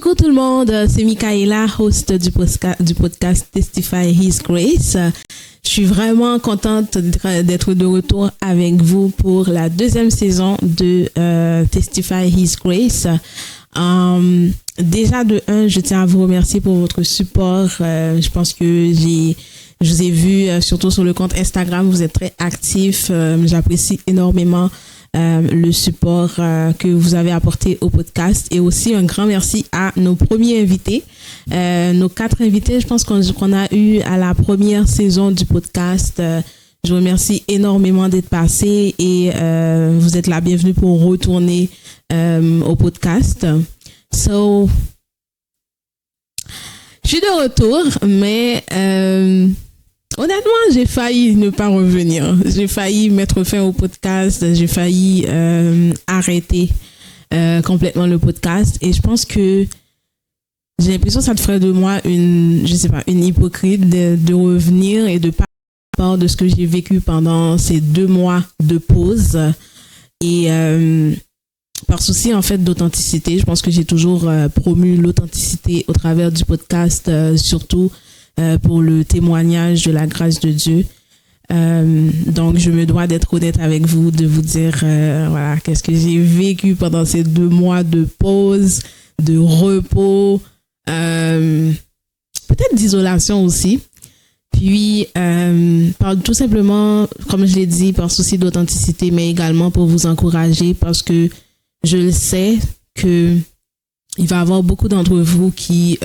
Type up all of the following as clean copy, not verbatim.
Coucou tout le monde, c'est Michaela, host du podcast Testify His Grace. Je suis vraiment contente d'être de retour avec vous pour la deuxième saison de Testify His Grace. Déjà de un, je tiens à vous remercier pour votre support. Je pense que je vous ai vu surtout sur le compte Instagram, vous êtes très actifs. J'apprécie énormément le support que vous avez apporté au podcast, et aussi un grand merci à nos premiers invités, nos 4 invités, je pense qu'on a eu à la première saison du podcast. Je vous remercie énormément d'être passés, et vous êtes la bienvenue pour retourner au podcast. Je suis de retour, mais honnêtement, j'ai failli ne pas revenir. J'ai failli mettre fin au podcast. J'ai failli arrêter complètement le podcast. Et je pense que j'ai l'impression que ça te ferait de moi une hypocrite de revenir et de parler de ce que j'ai vécu pendant ces 2 mois de pause. Et par souci en fait d'authenticité, je pense que j'ai toujours promu l'authenticité au travers du podcast, surtout pour le témoignage de la grâce de Dieu. Donc, je me dois d'être honnête avec vous, de vous dire voilà, qu'est-ce que j'ai vécu pendant ces 2 mois de pause, de repos, peut-être d'isolation aussi. Puis, tout simplement, comme je l'ai dit, par souci d'authenticité, mais également pour vous encourager, parce que je le sais que il va y avoir beaucoup d'entre vous qui,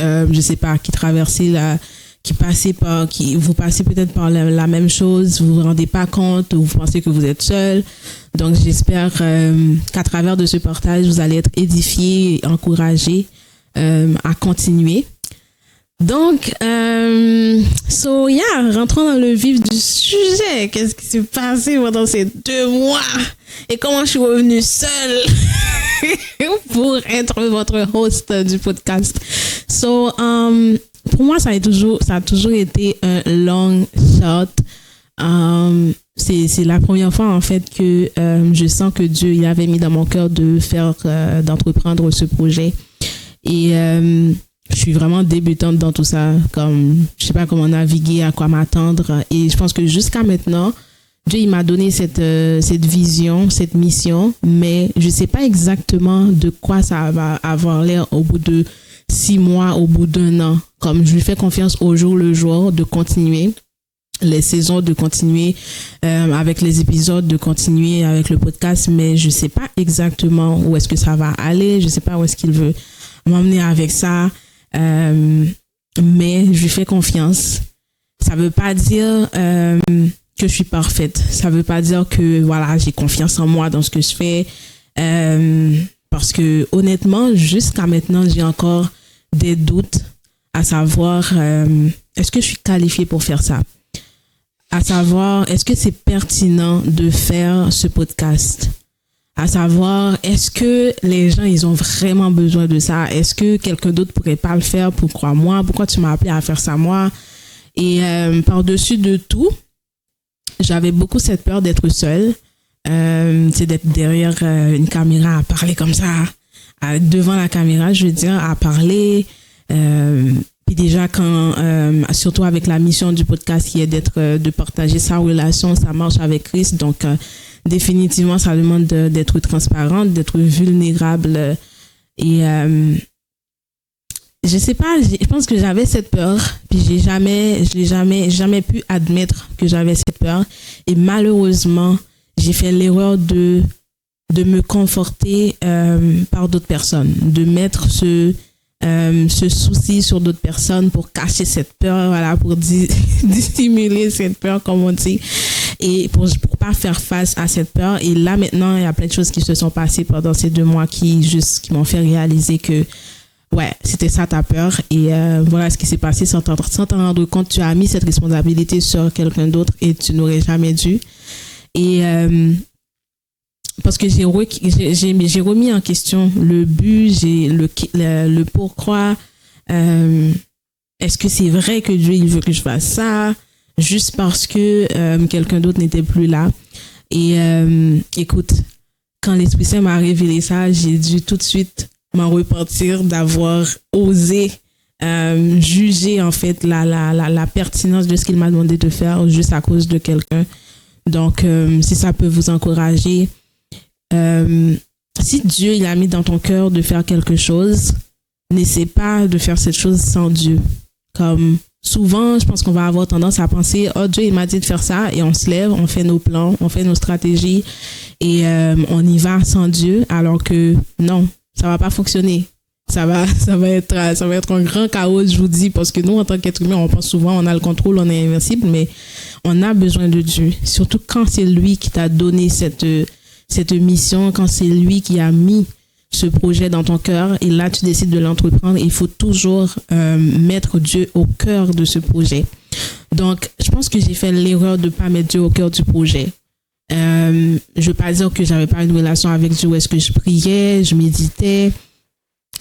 qui vous passez peut-être par la même chose, vous vous rendez pas compte, ou vous pensez que vous êtes seul. Donc, j'espère qu'à travers de ce partage, vous allez être édifiés et encouragés à continuer. Donc, rentrons dans le vif du sujet. Qu'est-ce qui s'est passé pendant ces 2 mois? Et comment je suis revenue seule pour être votre host du podcast. Pour moi, ça a toujours été un long shot. C'est la première fois, en fait, que je sens que Dieu, il avait mis dans mon cœur d'entreprendre ce projet. Et je suis vraiment débutante dans tout ça. Je sais pas comment naviguer, à quoi m'attendre. Et je pense que jusqu'à maintenant, Dieu, il m'a donné cette vision, cette mission, mais je sais pas exactement de quoi ça va avoir l'air au bout de 6 mois, au bout d'1 an. Comme je lui fais confiance au jour le jour de continuer les saisons, de continuer avec les épisodes, de continuer avec le podcast, mais je sais pas exactement où est-ce que ça va aller, je sais pas où est-ce qu'il veut m'emmener avec ça, mais je lui fais confiance. Ça veut pas dire que je suis parfaite, ça veut pas dire que voilà, j'ai confiance en moi dans ce que je fais, parce que honnêtement, jusqu'à maintenant, j'ai encore des doutes à savoir est-ce que je suis qualifiée pour faire ça? À savoir, est-ce que c'est pertinent de faire ce podcast? À savoir, est-ce que les gens, ils ont vraiment besoin de ça? Est-ce que quelqu'un d'autre pourrait pas le faire? Pourquoi moi? Pourquoi tu m'as appelé à faire ça moi? Et par-dessus de tout, j'avais beaucoup cette peur d'être seule. C'est d'être derrière une caméra à parler comme ça, devant la caméra, je veux dire, à parler. Puis déjà surtout avec la mission du podcast qui est de partager sa relation, sa marche avec Christ. Donc définitivement, ça demande d'être transparente, d'être vulnérable. Et je sais pas, je pense que j'avais cette peur, puis je l'ai jamais pu admettre que j'avais cette peur. Et malheureusement, j'ai fait l'erreur de me conforter par d'autres personnes, de mettre ce souci sur d'autres personnes pour cacher cette peur, voilà, pour dissimuler cette peur, comme on dit, et pour pas faire face à cette peur. Et là, maintenant, il y a plein de choses qui se sont passées pendant ces 2 mois qui m'ont fait réaliser que ouais, c'était ça ta peur. Et voilà ce qui s'est passé. Sans t'en rendre compte, tu as mis cette responsabilité sur quelqu'un d'autre et tu n'aurais jamais dû. Et parce que j'ai remis en question le but, le pourquoi. Est-ce que c'est vrai que Dieu il veut que je fasse ça juste parce que quelqu'un d'autre n'était plus là? Et écoute, quand l'Esprit Saint m'a révélé ça, j'ai dû tout de suite m'en repentir d'avoir osé juger en fait la pertinence de ce qu'il m'a demandé de faire juste à cause de quelqu'un. Donc, si ça peut vous encourager, si Dieu il a mis dans ton cœur de faire quelque chose, n'essaie pas de faire cette chose sans Dieu. Comme souvent, je pense qu'on va avoir tendance à penser, oh Dieu il m'a dit de faire ça, et on se lève, on fait nos plans, on fait nos stratégies et on y va sans Dieu, alors que non, ça va pas fonctionner. Ça va être un grand chaos, je vous dis, parce que nous, en tant qu'être humain, on pense souvent, on a le contrôle, on est invincible, mais on a besoin de Dieu. Surtout quand c'est lui qui t'a donné cette mission, quand c'est lui qui a mis ce projet dans ton cœur, et là, tu décides de l'entreprendre, il faut toujours mettre Dieu au cœur de ce projet. Donc, je pense que j'ai fait l'erreur de pas mettre Dieu au cœur du projet. Je veux pas dire que j'avais pas une relation avec Dieu où est-ce que je priais, je méditais,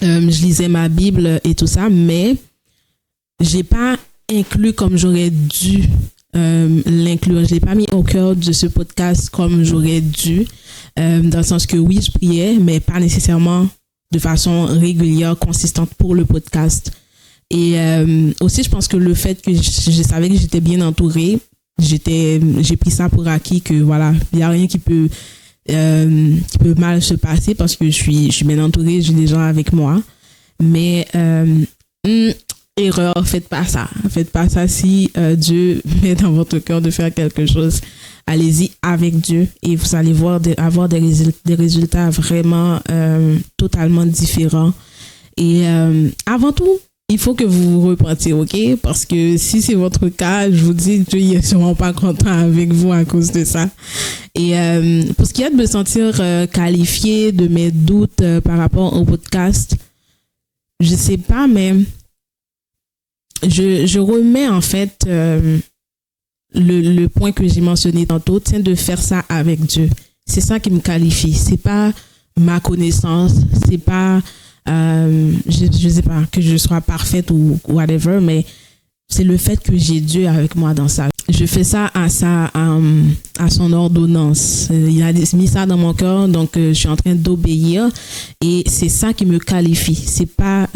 je lisais ma Bible et tout ça, mais j'ai pas inclus comme j'aurais dû l'inclure. Je l'ai pas mis au cœur de ce podcast comme j'aurais dû, dans le sens que oui, je priais, mais pas nécessairement de façon régulière, consistante pour le podcast. Et aussi, je pense que le fait que je savais que j'étais bien entourée, j'ai pris ça pour acquis que voilà, il y a rien qui peut mal se passer parce que je suis bien entourée, j'ai des gens avec moi. Mais erreur, faites pas ça. Faites pas ça. Si Dieu met dans votre cœur de faire quelque chose, allez-y avec Dieu et vous allez avoir des résultats vraiment totalement différents. Et avant tout, il faut que vous vous repentiez, ok? Parce que si c'est votre cas, je vous dis, Dieu n'est sûrement pas content avec vous à cause de ça. Et pour ce qui est de me sentir qualifiée de mes doutes par rapport au podcast, je sais pas, mais je remets en fait le point que j'ai mentionné tantôt, c'est de faire ça avec Dieu. C'est ça qui me qualifie. C'est pas ma connaissance, c'est pas je sais pas que je sois parfaite ou whatever, mais c'est le fait que j'ai Dieu avec moi dans ça. Je fais ça à son ordonnance. Il a mis ça dans mon cœur, donc je suis en train d'obéir et c'est ça qui me qualifie. C'est pas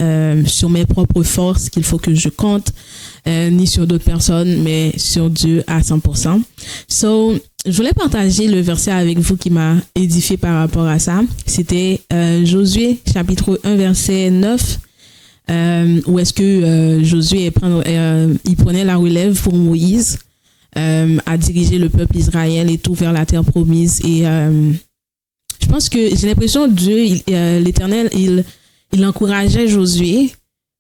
sur mes propres forces qu'il faut que je compte, ni sur d'autres personnes, mais sur Dieu à 100%. So, je voulais partager le verset avec vous qui m'a édifié par rapport à ça. C'était Josué, chapitre 1, verset 9. Où est-ce que Josué il prenait la relève pour Moïse à diriger le peuple Israël et tout vers la terre promise. Et je pense que j'ai l'impression que Dieu, l'Éternel, il encourageait Josué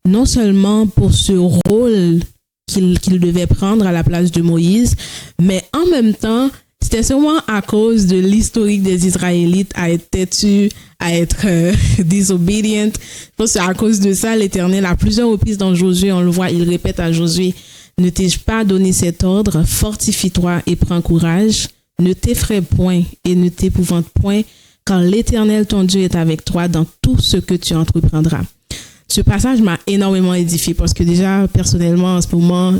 non seulement pour ce rôle qu'il devait prendre à la place de Moïse, mais en même temps, c'était sûrement à cause de l'historique des Israélites à être têtus, à être disobedient. Je pense que c'est à cause de ça, l'Éternel, à plusieurs reprises dans Josué, on le voit, il répète à Josué, ne t'ai-je pas donné cet ordre, fortifie-toi et prends courage, ne t'effraie point et ne t'épouvante point, car l'Éternel, ton Dieu, est avec toi dans tout ce que tu entreprendras. Ce passage m'a énormément édifié parce que déjà, personnellement, en ce moment,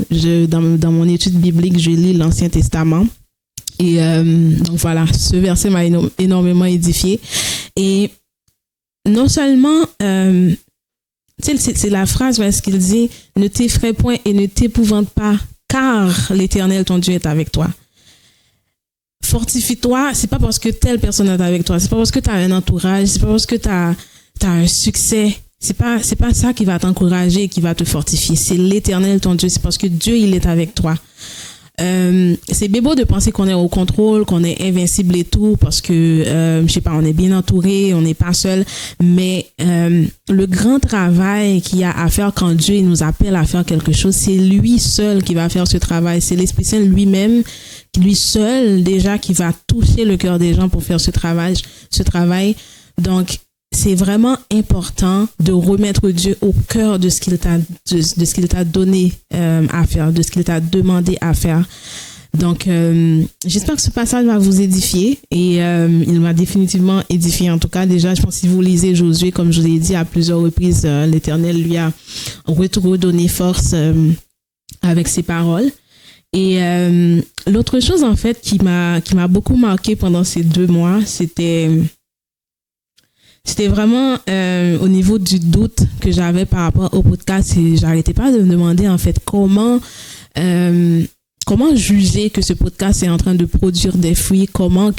dans mon étude biblique, je lis l'Ancien Testament. Et donc voilà, ce verset m'a énormément édifié. Et non seulement, c'est la phrase où est-ce qu'il dit « Ne t'effraie point et ne t'épouvante pas, car l'Éternel, ton Dieu, est avec toi. » Fortifie-toi, c'est pas parce que telle personne est avec toi, c'est pas parce que tu as un entourage, c'est pas parce que tu as un succès. C'est pas ça qui va t'encourager et qui va te fortifier. C'est l'Éternel, ton Dieu. C'est parce que Dieu, il est avec toi. C'est bien beau de penser qu'on est au contrôle, qu'on est invincible et tout, parce que, je sais pas, on est bien entouré, on n'est pas seul. Mais le grand travail qu'il y a à faire quand Dieu il nous appelle à faire quelque chose, c'est lui seul qui va faire ce travail. C'est l'Esprit Saint lui-même, lui seul déjà, qui va toucher le cœur des gens pour faire ce travail. Donc, c'est vraiment important de remettre Dieu au cœur de ce qu'il t'a donné à faire, de ce qu'il t'a demandé à faire. Donc, j'espère que ce passage va vous édifier et il m'a définitivement édifié. En tout cas, déjà, je pense que si vous lisez Josué, comme je l'ai dit à plusieurs reprises, l'Éternel lui a redonné force avec ses paroles. Et l'autre chose, en fait, qui m'a beaucoup marqué pendant ces 2 mois, c'était C'était vraiment au niveau du doute que j'avais par rapport au podcast et j'arrêtais pas de me demander en fait comment juger que ce podcast est en train de produire des fruits, comment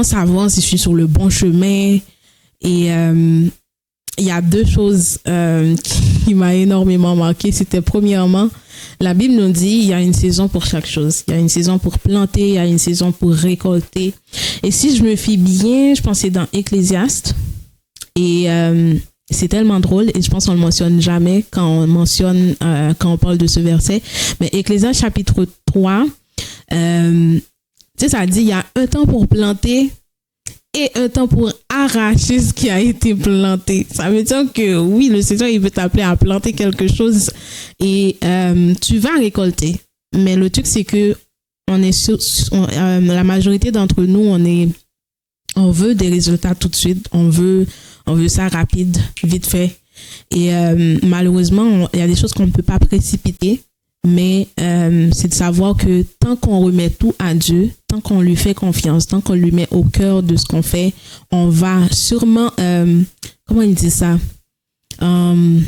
savoir si je suis sur le bon chemin. Et il y a deux choses qui m'a énormément marqué. C'était premièrement, la Bible nous dit il y a une saison pour chaque chose. Il y a une saison pour planter, il y a une saison pour récolter. Et si je me fie bien, je pensais dans Ecclésiaste. Et c'est tellement drôle et je pense qu'on le mentionne jamais quand on parle de ce verset. Mais Ecclésiaste chapitre 3, ça dit il y a un temps pour planter et un temps pour arracher ce qui a été planté. Ça veut dire que oui, le Seigneur, il veut t'appeler à planter quelque chose et tu vas récolter. Mais le truc, c'est que la majorité d'entre nous, on veut des résultats tout de suite. On veut ça rapide, vite fait. Et malheureusement, il y a des choses qu'on ne peut pas précipiter. Mais c'est de savoir que tant qu'on remet tout à Dieu, tant qu'on lui fait confiance, tant qu'on lui met au cœur de ce qu'on fait, on va sûrement, comment il dit ça, même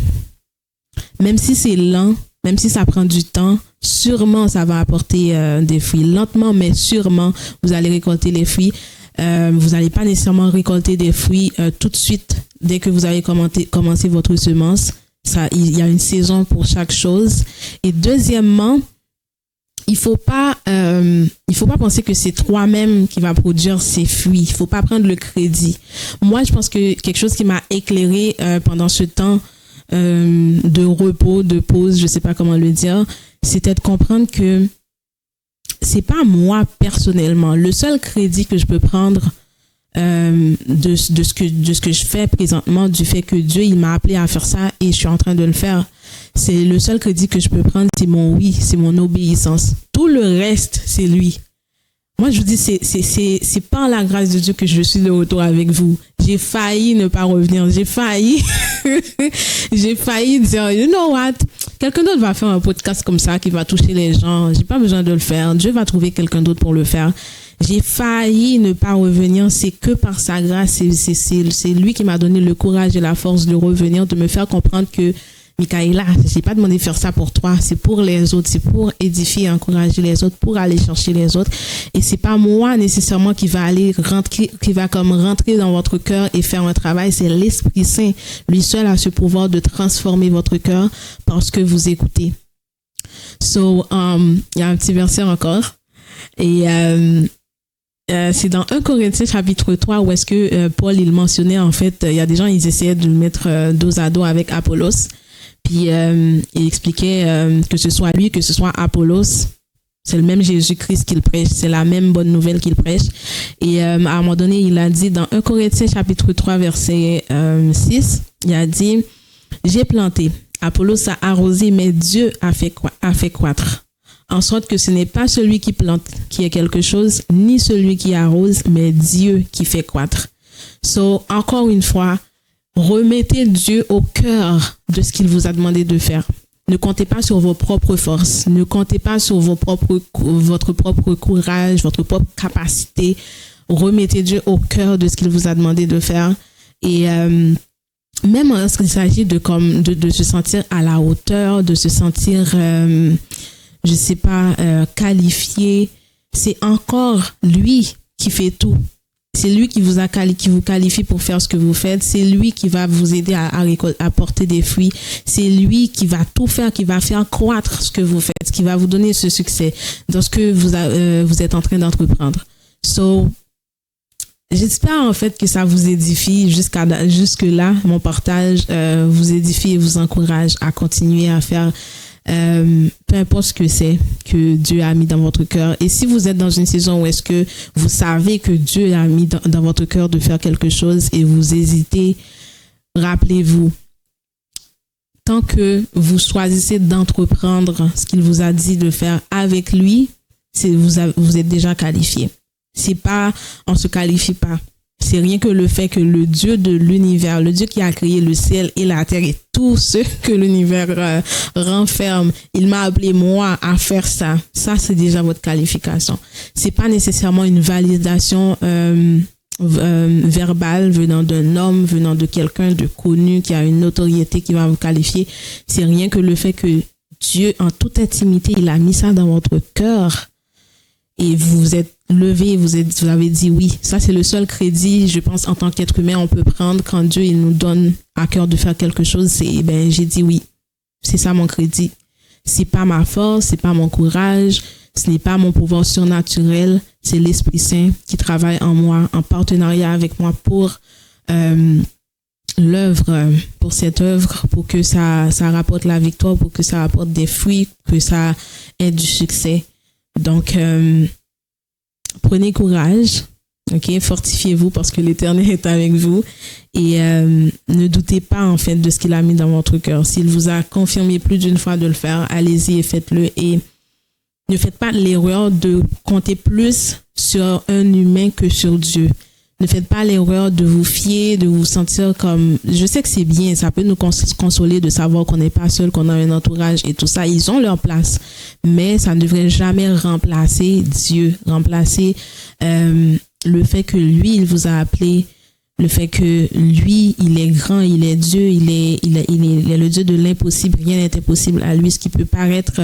si c'est lent, même si ça prend du temps, sûrement ça va apporter des fruits. Lentement, mais sûrement, vous allez récolter les fruits. Vous n'allez pas nécessairement récolter des fruits tout de suite dès que vous avez commencé votre semence. Il y a une saison pour chaque chose. Et deuxièmement, il faut pas penser que c'est toi-même qui va produire ces fruits. Il faut pas prendre le crédit. Moi, je pense que quelque chose qui m'a éclairé pendant ce temps de repos, de pause, je sais pas comment le dire, c'était de comprendre que c'est pas moi personnellement. Le seul crédit que je peux prendre de ce que je fais présentement, du fait que Dieu il m'a appelé à faire ça et je suis en train de le faire, c'est le seul crédit que je peux prendre, c'est mon oui, c'est mon obéissance. Tout le reste, c'est lui. Moi, je vous dis, c'est par la grâce de Dieu que je suis de retour avec vous. J'ai failli ne pas revenir. J'ai failli dire, you know what? Quelqu'un d'autre va faire un podcast comme ça qui va toucher les gens. J'ai pas besoin de le faire. Dieu va trouver quelqu'un d'autre pour le faire. J'ai failli ne pas revenir. C'est que par sa grâce. C'est lui qui m'a donné le courage et la force de revenir, de me faire comprendre que Michaela, j'ai pas demandé de faire ça pour toi, c'est pour les autres, c'est pour édifier et encourager les autres, pour aller chercher les autres. Et c'est pas moi nécessairement qui va rentrer dans votre cœur et faire un travail, c'est l'Esprit Saint. Lui seul a ce pouvoir de transformer votre cœur parce que vous écoutez. So, il y a un petit verset encore. Et c'est dans 1 Corinthiens chapitre 3 où est-ce que Paul il mentionnait en fait, il y a des gens ils essayaient de le mettre dos à dos avec Apollos. Puis il expliquait que ce soit lui, que ce soit Apollos, c'est le même Jésus-Christ qu'il prêche, c'est la même bonne nouvelle qu'il prêche. Et à un moment donné, il a dit dans 1 Corinthiens chapitre 3 verset 6, il a dit « J'ai planté, Apollos a arrosé, mais Dieu a fait croître. En sorte que ce n'est pas celui qui plante qui est quelque chose, ni celui qui arrose, mais Dieu qui fait croître. » So, encore une fois, remettez Dieu au cœur de ce qu'il vous a demandé de faire. Ne comptez pas sur vos propres forces. Ne comptez pas sur votre propre courage, votre propre capacité. Remettez Dieu au cœur de ce qu'il vous a demandé de faire. Et même lorsqu'il s'agit de se sentir à la hauteur, de se sentir, qualifié, c'est encore lui qui fait tout. C'est lui qui vous qualifie pour faire ce que vous faites. C'est lui qui va vous aider à porter des fruits. C'est lui qui va tout faire, qui va faire croître ce que vous faites, qui va vous donner ce succès dans ce que vous êtes en train d'entreprendre. So, j'espère en fait que ça vous édifie jusque-là. Mon partage vous édifie et vous encourage à continuer à faire peu importe ce que c'est que Dieu a mis dans votre cœur. Et si vous êtes dans une saison où est-ce que vous savez que Dieu a mis dans votre cœur de faire quelque chose et vous hésitez, rappelez-vous, tant que vous choisissez d'entreprendre ce qu'il vous a dit de faire avec lui, vous êtes déjà qualifié. C'est pas, on se qualifie pas. C'est rien que le fait que le Dieu de l'univers, le Dieu qui a créé le ciel et la terre et tout ce que l'univers renferme, il m'a appelé moi à faire ça. Ça, c'est déjà votre qualification. C'est pas nécessairement une validation verbal venant d'un homme, venant de quelqu'un de connu qui a une notoriété qui va vous qualifier. C'est rien que le fait que Dieu, en toute intimité, il a mis ça dans votre cœur et vous vous êtes levé, vous avez dit oui. Ça, c'est le seul crédit, je pense, en tant qu'être humain, on peut prendre quand Dieu il nous donne à cœur de faire quelque chose. C'est, j'ai dit oui. C'est ça mon crédit. C'est pas ma force, c'est pas mon courage, ce n'est pas mon pouvoir surnaturel, c'est l'Esprit Saint qui travaille en moi, en partenariat avec moi pour l'œuvre, pour cette œuvre, pour que ça rapporte la victoire, pour que ça rapporte des fruits, que ça ait du succès. Donc, prenez courage, ok, fortifiez-vous parce que l'Éternel est avec vous et ne doutez pas en fait de ce qu'il a mis dans votre cœur. S'il vous a confirmé plus d'une fois de le faire, allez-y et faites-le et ne faites pas l'erreur de compter plus sur un humain que sur Dieu. Ne faites pas l'erreur de vous fier, de vous sentir comme... Je sais que c'est bien, ça peut nous consoler de savoir qu'on n'est pas seul, qu'on a un entourage et tout ça. Ils ont leur place, mais ça ne devrait jamais remplacer Dieu, remplacer le fait que lui, il vous a appelé, le fait que lui, il est grand, il est Dieu, il est le Dieu de l'impossible. Rien n'est impossible à lui. Ce qui peut paraître...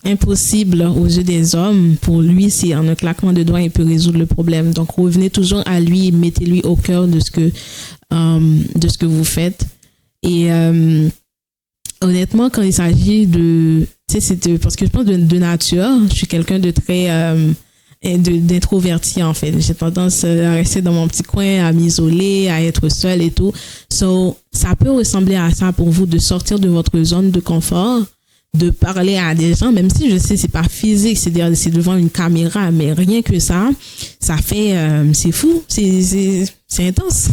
impossible aux yeux des hommes, pour lui, c'est en un claquement de doigts, il peut résoudre le problème. Donc, revenez toujours à lui, mettez-lui au cœur de ce que vous faites. Et honnêtement, quand il s'agit de... parce que je pense de nature, je suis quelqu'un de très... d'introverti, en fait. J'ai tendance à rester dans mon petit coin, à m'isoler, à être seule et tout. So, ça peut ressembler à ça pour vous, de sortir de votre zone de confort, de parler à des gens, même si je sais c'est pas physique, c'est devant une caméra, mais rien que ça fait c'est fou, c'est intense.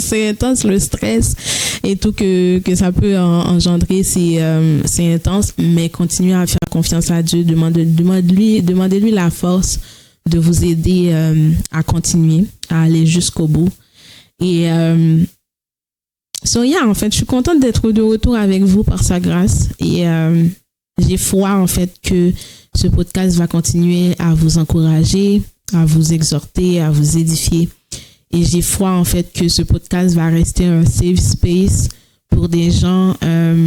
C'est intense, le stress et tout que ça peut engendrer, c'est intense, mais continuez à faire confiance à Dieu, demandez-lui la force de vous aider à continuer, à aller jusqu'au bout. Et en fait, je suis contente d'être de retour avec vous par sa grâce et j'ai foi en fait que ce podcast va continuer à vous encourager, à vous exhorter, à vous édifier. Et j'ai foi en fait que ce podcast va rester un safe space pour des gens,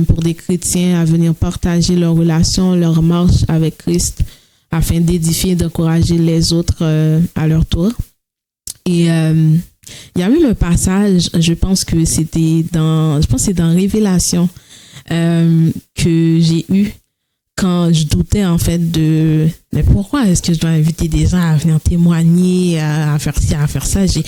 pour des chrétiens à venir partager leur relation, leur marche avec Christ afin d'édifier et d'encourager les autres à leur tour. Et il y a même un passage, je pense que c'est dans Révélation que j'ai eu quand je doutais en fait mais pourquoi est-ce que je dois inviter des gens à venir témoigner, à faire ci, à faire ça. Si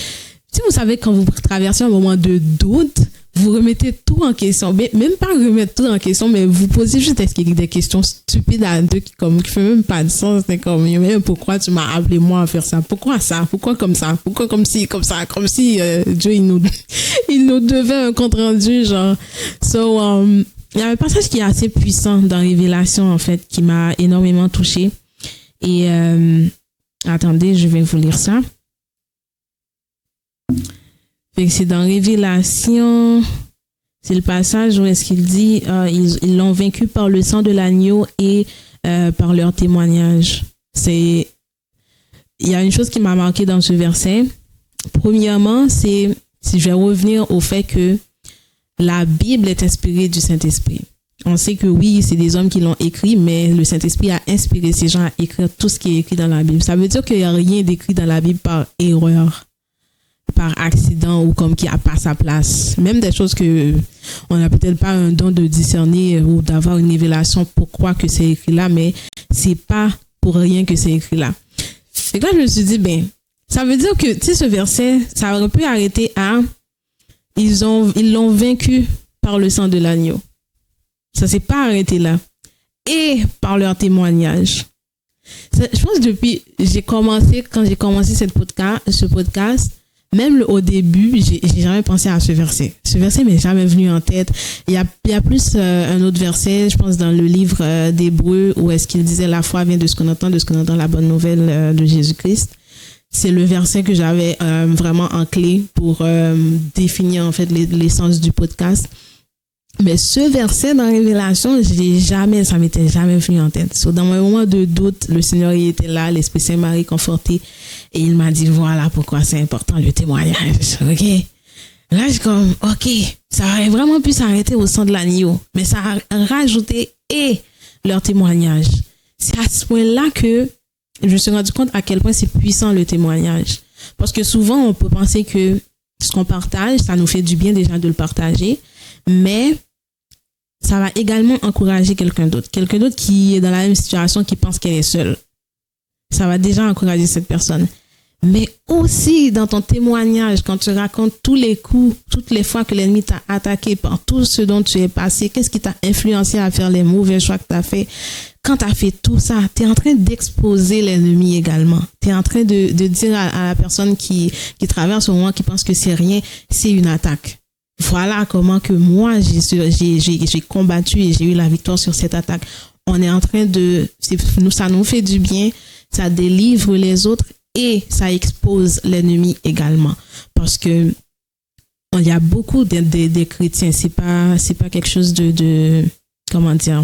vous savez, quand vous traversez un moment de doute, vous remettez tout en question. Mais même pas remettre tout en question, mais vous posez juste des questions stupides à deux qui fait même pas de sens. C'est comme, pourquoi tu m'as appelé moi à faire ça? Pourquoi ça? Pourquoi comme ça? Pourquoi comme si Dieu, il nous devait un compte rendu, genre. Il y a un passage qui est assez puissant dans Révélation, en fait, qui m'a énormément touchée. Et, attendez, je vais vous lire ça. C'est dans Révélation, c'est le passage où est-ce qu'il dit ils l'ont vaincu par le sang de l'agneau et par leur témoignage. Il y a une chose qui m'a marqué dans ce verset. Premièrement, si je vais revenir au fait que la Bible est inspirée du Saint-Esprit. On sait que oui, c'est des hommes qui l'ont écrit, mais le Saint-Esprit a inspiré ces gens à écrire tout ce qui est écrit dans la Bible. Ça veut dire qu'il n'y a rien d'écrit dans la Bible par erreur, par accident ou comme qui a pas sa place. Même des choses que on n'a peut-être pas un don de discerner ou d'avoir une révélation pourquoi que c'est écrit là, mais c'est pas pour rien que c'est écrit là. Et là, je me suis dit, ça veut dire que, ce verset, ça aurait pu arrêter à ils l'ont vaincu par le sang de l'agneau. Ça s'est pas arrêté là. Et par leur témoignage. Je pense quand j'ai commencé ce podcast, même au début, j'ai jamais pensé à ce verset. Ce verset m'est jamais venu en tête. Il y a plus un autre verset, je pense dans le livre d'Hébreux, où est-ce qu'il disait la foi vient de ce qu'on entend la bonne nouvelle de Jésus-Christ. C'est le verset que j'avais vraiment en clé pour définir en fait l'essence du podcast. Mais ce verset dans Révélation, ça m'était jamais venu en tête. So, dans mon moment de doute, le Seigneur il était là, l'Esprit Saint m'a réconforté et il m'a dit voilà pourquoi c'est important le témoignage. Ok. Là, je suis comme ok, ça aurait vraiment pu s'arrêter au sein de l'agneau, mais ça a rajouté et leur témoignage. C'est à ce point-là que je me suis rendu compte à quel point c'est puissant le témoignage. Parce que souvent, on peut penser que ce qu'on partage, ça nous fait du bien déjà de le partager, mais ça va également encourager quelqu'un d'autre qui est dans la même situation, qui pense qu'elle est seule. Ça va déjà encourager cette personne. Mais aussi dans ton témoignage, quand tu racontes tous les coups, toutes les fois que l'ennemi t'a attaqué par tout ce dont tu es passé, qu'est-ce qui t'a influencé à faire les mauvais choix que tu as fait, quand tu as fait tout ça, tu es en train d'exposer l'ennemi également. Tu es en train de dire à la personne qui traverse au moment, qui pense que c'est rien, c'est une attaque. Voilà comment que moi, j'ai combattu et j'ai eu la victoire sur cette attaque. On est en train ça nous fait du bien, ça délivre les autres et ça expose l'ennemi également. Parce que il y a beaucoup de chrétiens, c'est pas quelque chose de comment dire,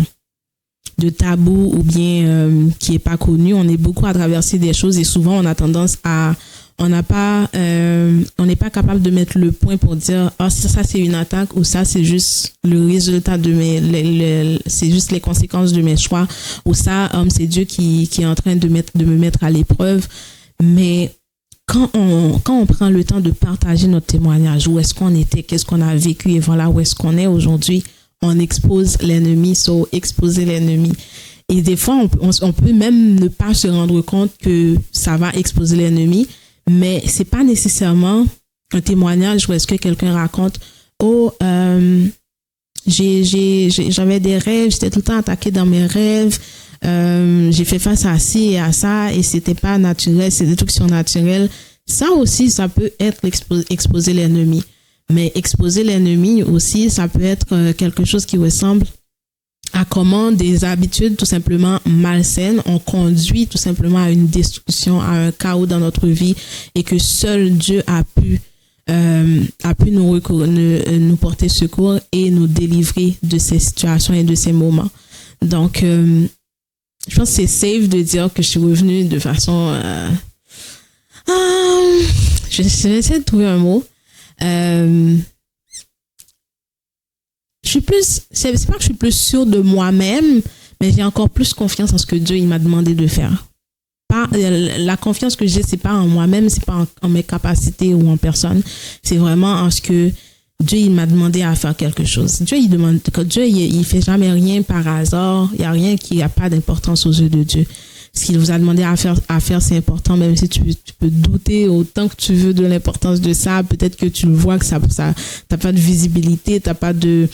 de tabou ou bien qui est pas connu. On est beaucoup à traverser des choses et souvent on a tendance à on n'est pas capable de mettre le point pour dire ça c'est une attaque ou ça c'est juste le résultat de c'est juste les conséquences de mes choix ou ça c'est Dieu qui est en train de me mettre à l'épreuve. Mais quand on prend le temps de partager notre témoignage, où est-ce qu'on était, qu'est-ce qu'on a vécu et voilà où est-ce qu'on est aujourd'hui, on expose l'ennemi, exposer l'ennemi. Et des fois, on peut même ne pas se rendre compte que ça va exposer l'ennemi, mais c'est pas nécessairement un témoignage où est-ce que quelqu'un raconte j'avais des rêves, j'étais tout le temps attaquée dans mes rêves, j'ai fait face à ci et à ça et c'était pas naturel, c'est des trucs surnaturels. Ça aussi, ça peut être exposer l'ennemi. Mais exposer l'ennemi aussi, ça peut être quelque chose qui ressemble à comment des habitudes tout simplement malsaines ont conduit tout simplement à une destruction, à un chaos dans notre vie et que seul Dieu a pu nous porter secours et nous délivrer de ces situations et de ces moments. Donc, je pense que c'est safe de dire que je suis revenue de façon... je vais essayer de trouver un mot. C'est pas que je suis plus sûre de moi-même, mais j'ai encore plus confiance en ce que Dieu il m'a demandé de faire. La confiance que j'ai, c'est pas en moi-même, c'est pas en mes capacités ou en personne. C'est vraiment en ce que Dieu il m'a demandé à faire quelque chose. Dieu il fait jamais rien par hasard. Il y a rien qui a pas d'importance aux yeux de Dieu. Ce qu'il vous a demandé à faire, c'est important, même si tu peux douter autant que tu veux de l'importance de ça. Peut-être que tu le vois que ça t'as pas de visibilité, t'as pas de,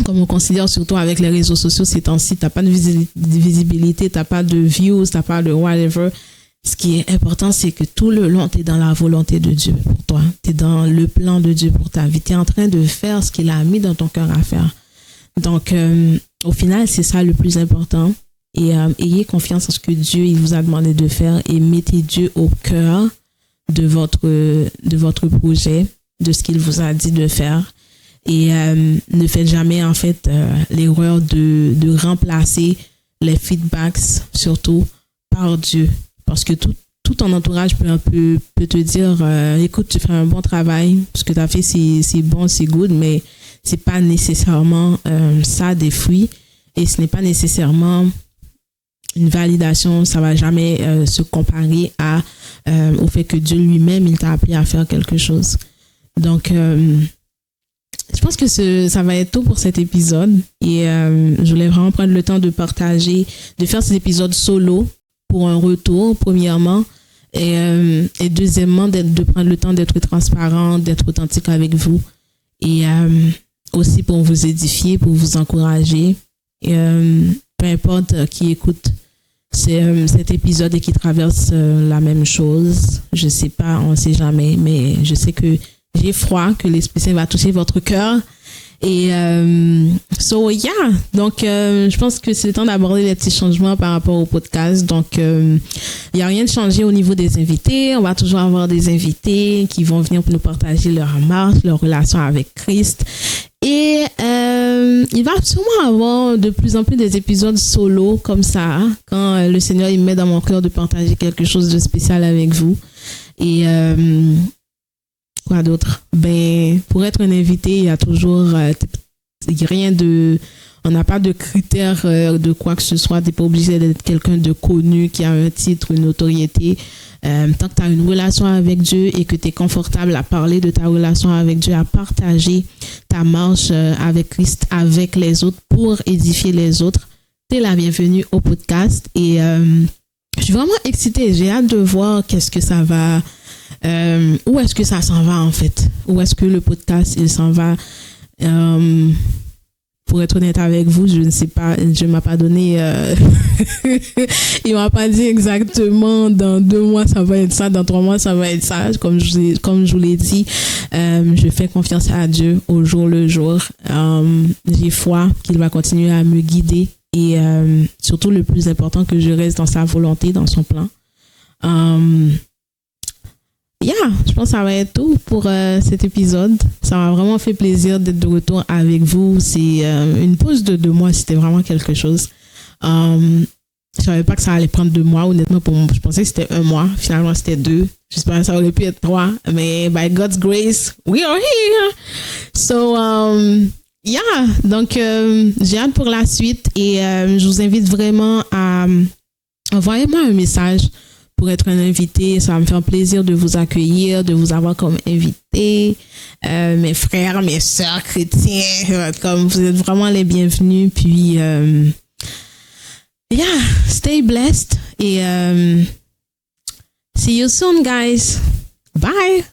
comme on considère surtout avec les réseaux sociaux ces temps-ci, t'as pas de visibilité, t'as pas de views, t'as pas de whatever. Ce qui est important, c'est que tout le long, t'es dans la volonté de Dieu pour toi. T'es dans le plan de Dieu pour ta vie. T'es en train de faire ce qu'il a mis dans ton cœur à faire. Donc, au final, c'est ça le plus important. Et ayez confiance en ce que Dieu il vous a demandé de faire et mettez Dieu au cœur de votre projet, de ce qu'il vous a dit de faire. Et ne faites jamais en fait l'erreur de remplacer les feedbacks surtout par Dieu, parce que tout ton entourage peut te dire écoute, tu fais un bon travail, ce que tu as fait c'est bon, c'est good, mais c'est pas nécessairement ça des fruits et ce n'est pas nécessairement une validation, ça va jamais se comparer au fait que Dieu lui-même il t'a appelé à faire quelque chose. Donc je pense que ça va être tout pour cet épisode et je voulais vraiment prendre le temps de partager, de faire cet épisode solo pour un retour premièrement et deuxièmement de prendre le temps d'être transparent, d'être authentique avec vous et aussi pour vous édifier, pour vous encourager. Peu importe qui écoute cet épisode et qui traverse la même chose, je sais pas, on sait jamais, mais je sais que j'ai foi que l'Esprit Saint va toucher votre cœur et donc je pense que c'est le temps d'aborder les petits changements par rapport au podcast. Donc il y a rien de changé au niveau des invités, on va toujours avoir des invités qui vont venir pour nous partager leur marche, leur relation avec Christ et il va sûrement avoir de plus en plus des épisodes solo comme ça, hein, quand le Seigneur il met dans mon cœur de partager quelque chose de spécial avec vous. Et quoi d'autre? Ben, pour être un invité, il y a toujours rien de... On n'a pas de critères de quoi que ce soit. Tu n'es pas obligé d'être quelqu'un de connu qui a un titre, une notoriété. Tant que tu as une relation avec Dieu et que tu es confortable à parler de ta relation avec Dieu, à partager ta marche avec Christ, avec les autres pour édifier les autres, tu es la bienvenue au podcast. Et je suis vraiment excitée. J'ai hâte de voir qu'est-ce que ça va... où est-ce que ça s'en va en fait? Où est-ce que le podcast il s'en va? Pour être honnête avec vous, je ne sais pas, Dieu m'a pas donné, il m'a pas dit exactement dans 2 mois ça va être ça, dans 3 mois ça va être ça. Comme je vous l'ai dit, je fais confiance à Dieu au jour le jour. J'ai foi qu'il va continuer à me guider et surtout le plus important que je reste dans sa volonté, dans son plan. Je pense que ça va être tout pour cet épisode. Ça m'a vraiment fait plaisir d'être de retour avec vous. C'est une pause de 2 mois, c'était vraiment quelque chose. Je savais pas que ça allait prendre 2 mois, honnêtement. Je pensais que c'était 1 mois. Finalement, c'était 2. J'espère que ça aurait pu être 3. Mais by God's grace, we are here. So, donc j'ai hâte pour la suite et je vous invite vraiment à envoyer-moi un message pour être un invité. Ça va me faire plaisir de vous accueillir, de vous avoir comme invité. Mes frères, mes sœurs chrétiens, comme vous êtes vraiment les bienvenus. Puis, stay blessed et see you soon, guys. Bye.